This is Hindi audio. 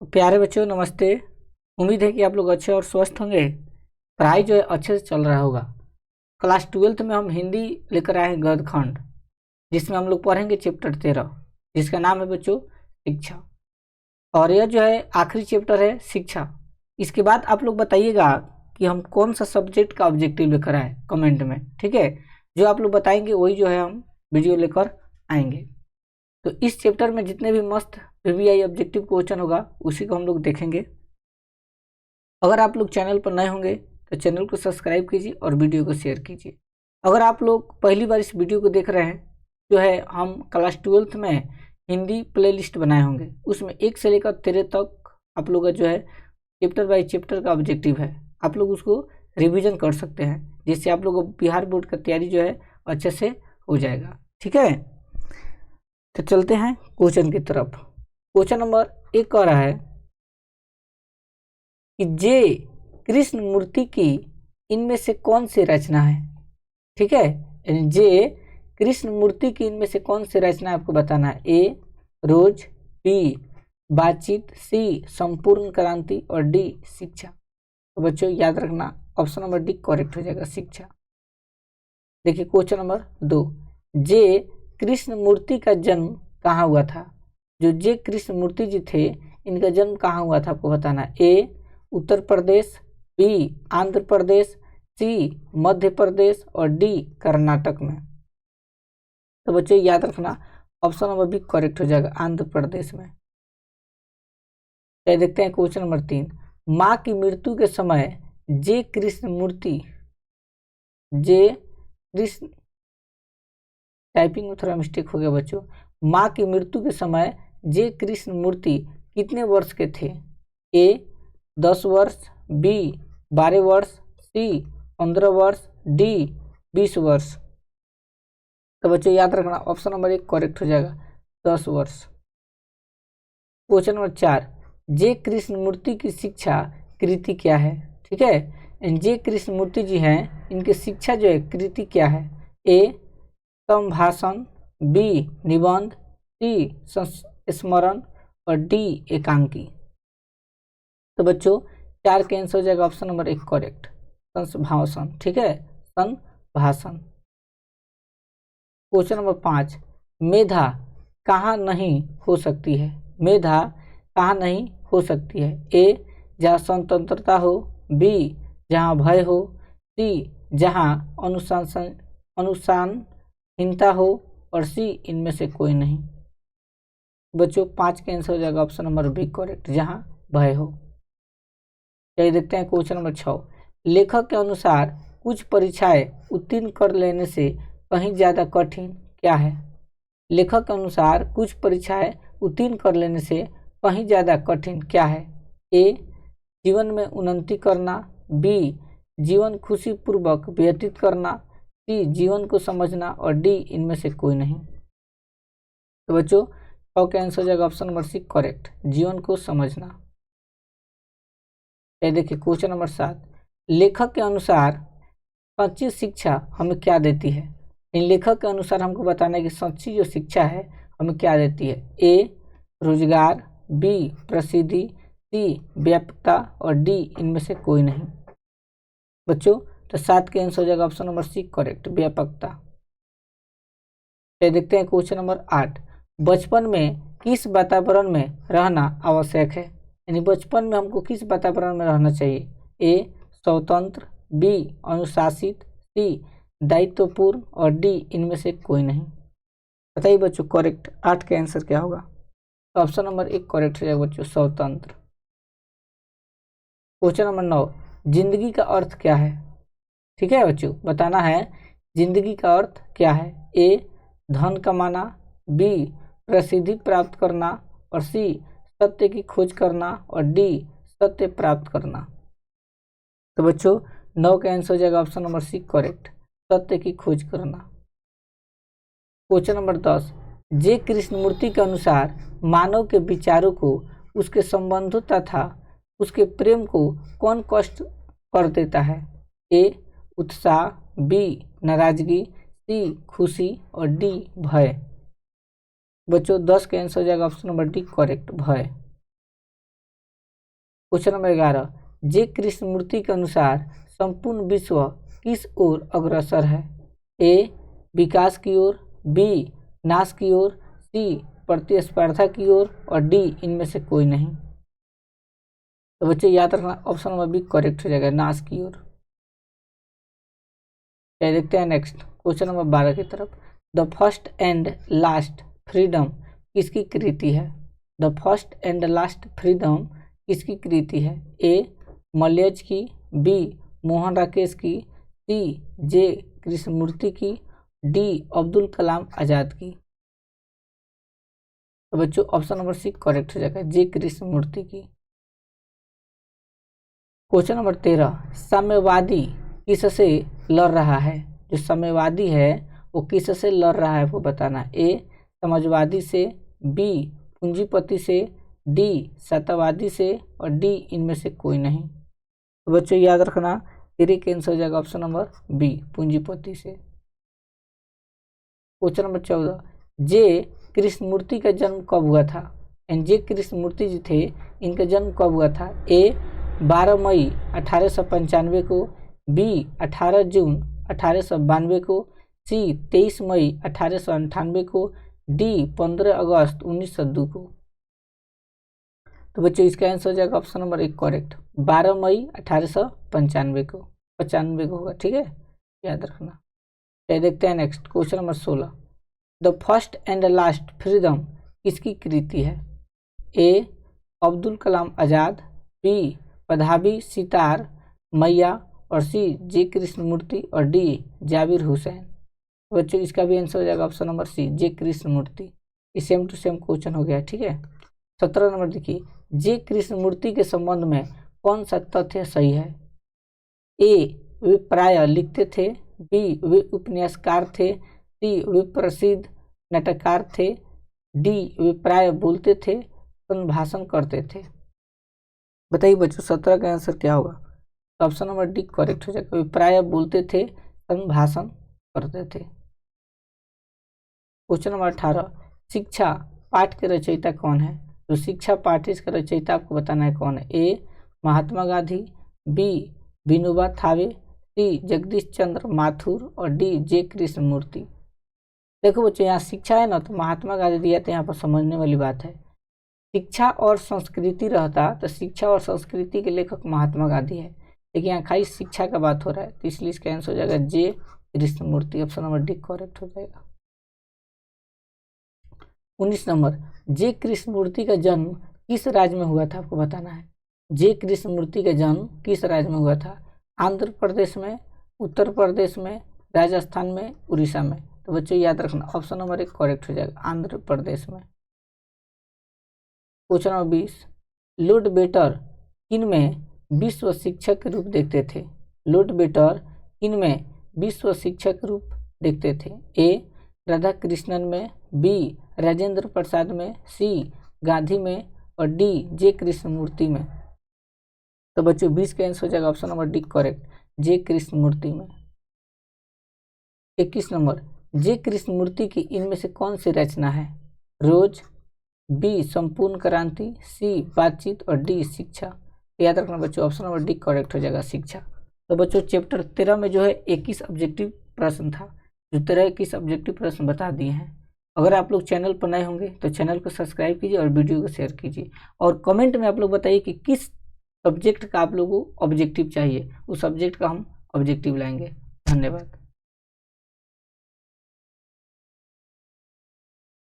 प्यारे बच्चों नमस्ते। उम्मीद है कि आप लोग अच्छे और स्वस्थ होंगे। पढ़ाई जो है अच्छे से चल रहा होगा। क्लास 12th में हम हिंदी लेकर आए हैं गद्य खंड, जिसमें हम लोग पढ़ेंगे चैप्टर 13, जिसका नाम है बच्चों शिक्षा। और यह जो है आखिरी चैप्टर है शिक्षा। इसके बाद आप लोग बताइएगा कि हम कौन सा सब्जेक्ट का ऑब्जेक्टिव लेकर आए कमेंट में, ठीक है। जो आप लोग बताएंगे वही जो है हम वीडियो लेकर आएंगे। तो इस चैप्टर में जितने भी मस्त वीवीआई ऑब्जेक्टिव क्वेश्चन होगा उसी को हम लोग देखेंगे। अगर आप लोग चैनल पर नए होंगे तो चैनल को सब्सक्राइब कीजिए और वीडियो को शेयर कीजिए। अगर आप लोग पहली बार इस वीडियो को देख रहे हैं, जो है हम क्लास 12th में हिंदी प्लेलिस्ट बनाए होंगे, उसमें 1 से लेकर 13 तक आप लोग का जो है चैप्टर बाय चैप्टर का ऑब्जेक्टिव है। आप लोग उसको रिविजन कर सकते हैं, जिससे आप लोग को बिहार बोर्ड का तैयारी जो है अच्छे से हो जाएगा, ठीक है। तो चलते हैं क्वेश्चन की तरफ। क्वेश्चन नंबर 1 कह रहा है कि जे कृष्ण मूर्ति की इनमें से कौन सी रचना है, ठीक है। यानी जे कृष्ण मूर्ति की इनमें से कौन सी रचना आपको बताना है। ए रोज, बी बातचीत, सी संपूर्ण क्रांति और डी शिक्षा। तो बच्चों याद रखना ऑप्शन नंबर डी करेक्ट हो जाएगा, शिक्षा। देखिए क्वेश्चन नंबर 2, जे कृष्ण मूर्ति का जन्म कहाँ हुआ था। जो जे कृष्ण मूर्ति जी थे, इनका जन्म कहाँ हुआ था आपको बताना है। ए उत्तर प्रदेश, बी आंध्र प्रदेश, सी मध्य प्रदेश और डी कर्नाटक में। तो बच्चों याद रखना ऑप्शन नंबर बी करेक्ट हो जाएगा, आंध्र प्रदेश में। देखते हैं क्वेश्चन नंबर 3, माँ की मृत्यु के समय जे कृष्ण मूर्ति, जे कृष्ण, टाइपिंग में थोड़ा मिस्टेक हो गया बच्चों। माँ की मृत्यु के समय जे कृष्ण मूर्ति कितने वर्ष के थे। ए 10 वर्ष, बी 12 वर्ष, सी 15 वर्ष, डी 20 वर्ष। तो बच्चों याद रखना ऑप्शन नंबर 1 करेक्ट हो जाएगा, 10 वर्ष। क्वेश्चन नंबर 4, जे कृष्ण मूर्ति की शिक्षा कृति क्या है, ठीक है। जे कृष्ण मूर्ति जी हैं, इनकी शिक्षा जो है कृति क्या है। ए संभाषण, बी निबंध, सी संस्मरण और डी एकांकी। तो बच्चों 4 के आंसर हो जाएगा ऑप्शन नंबर 1 करेक्ट, संभाषण, ठीक है, संभाषण। क्वेश्चन नंबर 5, मेधा कहाँ नहीं हो सकती है। मेधा कहाँ नहीं हो सकती है। ए जहाँ स्वतंत्रता हो, बी जहाँ भय हो, सी जहाँ अनुशासनहीनता हो और सी इनमें से कोई नहीं। बच्चों 5 के आंसर हो जाएगा ऑप्शन नंबर बी करेक्ट, जहाँ भय हो। चलिए देखते हैं क्वेश्चन नंबर 6, लेखक के अनुसार कुछ परीक्षाएं उत्तीर्ण कर लेने से कहीं ज्यादा कठिन क्या है। लेखक के अनुसार कुछ परीक्षाएं उत्तीर्ण कर लेने से कहीं ज्यादा कठिन क्या है। ए जीवन में उन्नति करना, बी जीवन खुशी पूर्वक व्यतीत करना, सी जीवन को समझना और डी इनमें से कोई नहीं। तो बच्चों 6 का आंसर हो जाएगा ऑप्शन नंबर सी करेक्ट, जीवन को समझना। ये देखिए क्वेश्चन नंबर 7, लेखक के अनुसार सच्ची शिक्षा हमें क्या देती है। इन लेखक के अनुसार हमको बताना है कि सच्ची जो शिक्षा है हमें क्या देती है। ए रोजगार, बी प्रसिद्धि, सी व्यापकता और डी इनमें से कोई नहीं। बच्चों तो 7 के आंसर हो जाएगा ऑप्शन नंबर सी करेक्ट, व्यापकता। ये देखते हैं क्वेश्चन नंबर 8, बचपन में किस वातावरण में रहना आवश्यक है। यानी बचपन में हमको किस वातावरण में रहना चाहिए। ए स्वतंत्र, बी अनुशासित, सी दायित्वपूर्ण और डी इनमें से कोई नहीं। बताइए बच्चों करेक्ट 8 का आंसर क्या होगा। ऑप्शन नंबर 1 करेक्ट हो जाएगा बच्चों, स्वतंत्र। क्वेश्चन नंबर 9, जिंदगी का अर्थ क्या है। ठीक है बच्चों, बताना है जिंदगी का अर्थ क्या है। ए धन कमाना, बी प्रसिद्धि प्राप्त करना और सी सत्य की खोज करना और डी सत्य प्राप्त करना। तो बच्चों 9 का आंसर हो जाएगा ऑप्शन नंबर सी करेक्ट, सत्य की खोज करना। क्वेश्चन नंबर 10, जे कृष्णमूर्ति के अनुसार मानव के विचारों को, उसके संबंधों तथा उसके प्रेम को कौन कष्ट कर देता है। ए उत्साह, बी नाराजगी, सी खुशी और डी भय। बच्चों 10 का आंसर हो जाएगा ऑप्शन नंबर डी करेक्ट, भय। क्वेश्चन नंबर 11, जे कृष्णमूर्ति के अनुसार संपूर्ण विश्व किस ओर अग्रसर है? ए विकास की ओर, बी नाश की ओर, सी प्रतिस्पर्धा की ओर और डी इनमें से कोई नहीं। तो बच्चों याद रखना ऑप्शन नंबर बी करेक्ट हो जाएगा, नाश की ओर। देखते हैं नेक्स्ट क्वेश्चन नंबर 12 की तरफ। The first and last freedom किसकी कृति है? The first and last freedom किसकी कृति है? ए मलयज की, बी मोहन राकेश की, सी जे कृष्णमूर्ति की, डी अब्दुल कलाम आजाद की। तो बच्चों ऑप्शन नंबर सी करेक्ट हो जाएगा, जे कृष्णमूर्ति की। क्वेश्चन नंबर 13, साम्यवादी किससे लड़ रहा है? जो साम्यवादी है वो किससे लड़ रहा है वो बताना। ए समाजवादी से, बी पूंजीपति से, डी सत्तावादी से और डी इनमें से कोई नहीं। तो बच्चों याद रखना तेरे कैंसिल हो जाएगा ऑप्शन नंबर बी पूंजीपति से। क्वेश्चन नंबर 14, जे कृष्णमूर्ति का जन्म कब हुआ था? एंड जे कृष्णमूर्ति जी थे इनका जन्म कब हुआ था? ए 12 मई 1895 को, बी 18 जून 1892 को, सी 23 मई 1898 को, डी 15 अगस्त 1902 को। तो बच्चों इसका आंसर हो जाएगा ऑप्शन नंबर 1 करेक्ट, 12 मई 1895 को, 95 को होगा। ठीक है, याद रखना। ये देखते हैं next question number 16, the first and last freedom किसकी कृति है? ए अब्दुल कलाम आजाद, बी पधाबी सितार मैया और सी जे कृष्णमूर्ति और डी जाबिर हुसैन। बच्चों इसका भी आंसर हो जाएगा ऑप्शन नंबर सी जे कृष्णमूर्ति। ये सेम टू सेम क्वेश्चन हो गया। ठीक है, 17 नंबर देखिए, जे कृष्णमूर्ति के संबंध में कौन सा तथ्य सही है? ए वे प्राय लिखते थे, बी वे उपन्यासकार थे, सी वे प्रसिद्ध नाटककार थे, डी वे प्राय बोलते थे, संभाषण करते थे। बताइए बच्चों 17 का आंसर क्या होगा? तो ऑप्शन नंबर डी करेक्ट हो जाएगा, वे प्राय बोलते थे, संभाषण करते थे। क्वेश्चन नंबर 18, शिक्षा पाठ के रचयिता कौन है? तो शिक्षा पाठ इसका रचयिता आपको बताना है कौन है। ए महात्मा गांधी, बी विनोबा भावे, सी जगदीश चंद्र माथुर और डी जे कृष्णमूर्ति। देखो बच्चों यहाँ शिक्षा है ना, तो महात्मा गांधी दिया था, यहाँ पर समझने वाली बात है। शिक्षा और संस्कृति रहता तो शिक्षा और संस्कृति के लेखक महात्मा गांधी है, लेकिन यहाँ खाली शिक्षा का बात हो रहा है, तो इसलिए इसका आंसर हो जाएगा J Krishnamurti. Option number D correct हो जाएगा। 19 नंबर, जे कृष्णमूर्ति का जन्म किस राज्य में हुआ था? आपको बताना है। जे कृष्णमूर्ति का जन्म किस राज्य में हुआ था? आंध्र प्रदेश में, उत्तर प्रदेश में, राजस्थान में, उड़ीसा में। तो बच्चों याद रखना ऑप्शन नंबर 1 करेक्ट हो जाएगा, आंध्र प्रदेश में। क्वेश्चन नंबर 20, लॉर्ड बेटर किनमें विश्व शिक्षक के रूप देखते थे? लॉर्ड बेटर किनमें विश्व शिक्षक के रूप देखते थे? ए राधा कृष्णन में, बी राजेंद्र प्रसाद में, सी गांधी में और डी जे कृष्णमूर्ति में। तो बच्चों 20 का आंसर हो जाएगा ऑप्शन नंबर डी करेक्ट, जे कृष्णमूर्ति में। 21 नंबर, जे कृष्णमूर्ति की इनमें से कौन सी रचना है? रोज, बी संपूर्ण क्रांति, सी बातचीत और डी शिक्षा। याद रखना बच्चों ऑप्शन नंबर डी करेक्ट हो जाएगा, शिक्षा। तो बच्चों चैप्टर 13 में जो है 21 ऑब्जेक्टिव प्रश्न था, जो 13-21 ऑब्जेक्टिव प्रश्न बता दिए हैं। अगर आप लोग चैनल पर नए होंगे तो चैनल को सब्सक्राइब कीजिए और वीडियो को शेयर कीजिए, और कमेंट में आप लोग बताइए कि किस सब्जेक्ट का आप लोगों को ऑब्जेक्टिव चाहिए, उस सब्जेक्ट का हम ऑब्जेक्टिव लाएंगे। धन्यवाद।